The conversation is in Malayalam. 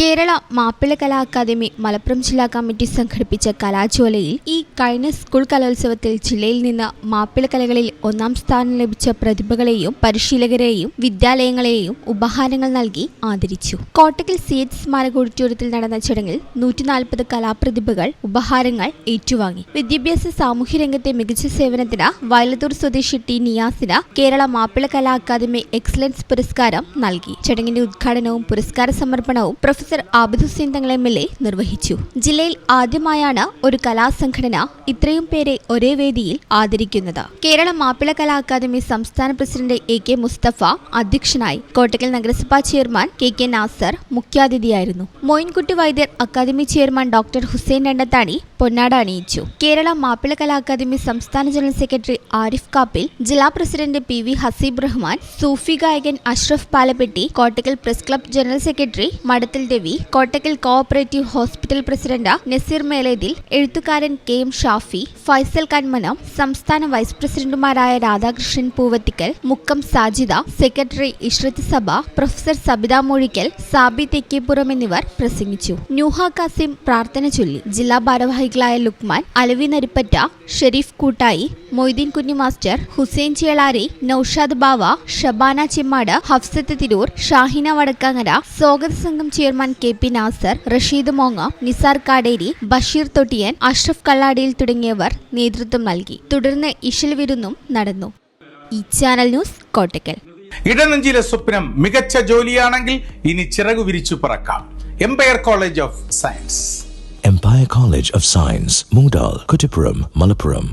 കേരള മാപ്പിള കലാ അക്കാദമി മലപ്പുറം ജില്ലാ കമ്മിറ്റി സംഘടിപ്പിച്ച കലാജ്വാലയിൽ കഴിഞ്ഞ സ്കൂൾ കലോത്സവത്തിൽ ജില്ലയിൽ നിന്ന് മാപ്പിള കലകളിൽ ഒന്നാം സ്ഥാനം ലഭിച്ച പ്രതിഭകളെയും പരിശീലകരെയും വിദ്യാലയങ്ങളെയും ഉപഹാരങ്ങൾ നൽകി ആദരിച്ചു. കോട്ടക്കൽ CH സ്മാരക ഓഡിറ്റോറിയത്തിൽ നടന്ന ചടങ്ങിൽ 140 കലാപ്രതിഭകൾ ഉപഹാരങ്ങൾ ഏറ്റുവാങ്ങി. വിദ്യാഭ്യാസ സാമൂഹ്യ രംഗത്തെ മികച്ച സേവനത്തിന് വയലത്തൂർ സ്വദേശി T niacin Kerala Mappila Kala academy excellence പുരസ്കാരം നൽകി. ചടങ്ങിന്റെ ഉദ്ഘാടനവും പുരസ്കാര സമർപ്പണവും പ്രൊഫസർ ആബിദ് ഹുസൈൻ തങ്ങൾ MLA നിർവഹിച്ചു. ജില്ലയിൽ ആദ്യമായാണ് ഒരു കലാസംഘടന ഇത്രയും പേരെ ഒരേ വേദിയിൽ ആദരിക്കുന്നത്. കേരള മാപ്പിള കലാ അക്കാദമി സംസ്ഥാന പ്രസിഡന്റ് AK മുസ്തഫ അധ്യക്ഷനായി. കോട്ടക്കൽ നഗരസഭാ ചെയർമാൻ KK നാസർ മുഖ്യാതിഥിയായിരുന്നു. Moyinkutty Vaidyar academy chairman doctor Hussain Randathani പൊന്നാട അണിയിച്ചു. കേരള മാപ്പിള കലാ അക്കാദമി സംസ്ഥാന ജനറൽ സെക്രട്ടറി ആരിഫ് കാപ്പിൽ, ജില്ലാ പ്രസിഡന്റ് PV ഹസീബ് റഹ്മാൻ, സൂഫി ഗായകൻ Ashraf Palappetty, Kottakkal press club general secretary Madathil Ravi, Kottakkal cooperative hospital president Naseer Melethil, എഴുത്തുകാരൻ KM ഷാഫി, ഫൈസൽ കന്മനം, സംസ്ഥാന വൈസ് പ്രസിഡന്റുമാരായ രാധാകൃഷ്ണൻ പൂവത്തിക്കൽ, മുക്കം സാജിദ, സെക്രട്ടറി ഇഷ്റത്ത് സഭ, പ്രൊഫസർ സബിത മൊഴിക്കൽ, സാബി തെക്കേപ്പുറം എന്നിവർ പ്രസംഗിച്ചു. ന്യൂഹ കാസിം പ്രാർത്ഥന ചൊല്ലി. ജില്ലാ ഭാരവാഹികളായ ലുക്മാൻ, അലവി നരിപ്പറ്റ, ഷെരീഫ് കൂട്ടായി, മൊയ്തീൻ കുഞ്ഞി മാസ്റ്റർ, ഹുസൈൻ ചേളാരി, നൌഷാദ് ബാവ, ഷബാന ചെമ്മാട്, ഹഫ്സത്ത് തിരൂർ, ഷാഹിന വടക്കാങ്ങര, സ്വാഗത സംഘം ചെയർമാൻ KP നാസർ, റഷീദ് മോങ്ങ, നിസാർ കാടേരി, ബഷീർ തൊട്ടിയൻ, അഷ്റഫ് കള്ളാടിയിൽ തുടങ്ങിയവർ നേതൃത്വം നൽകി. തുടർന്ന് ഇശൽ വിരുന്നും നടന്നു. ഈ ചാനൽ ന്യൂസ് കോട്ടക്കൽ. ഇടനെഞ്ചിലെ സ്വപ്നം മികച്ച ജോലിയാണെങ്കിൽ ഇനി ചിറകു വിരിച്ചു പറക്കാം. Empire college of science. Empire College of Science, Moondal, Kuttipuram, Malappuram.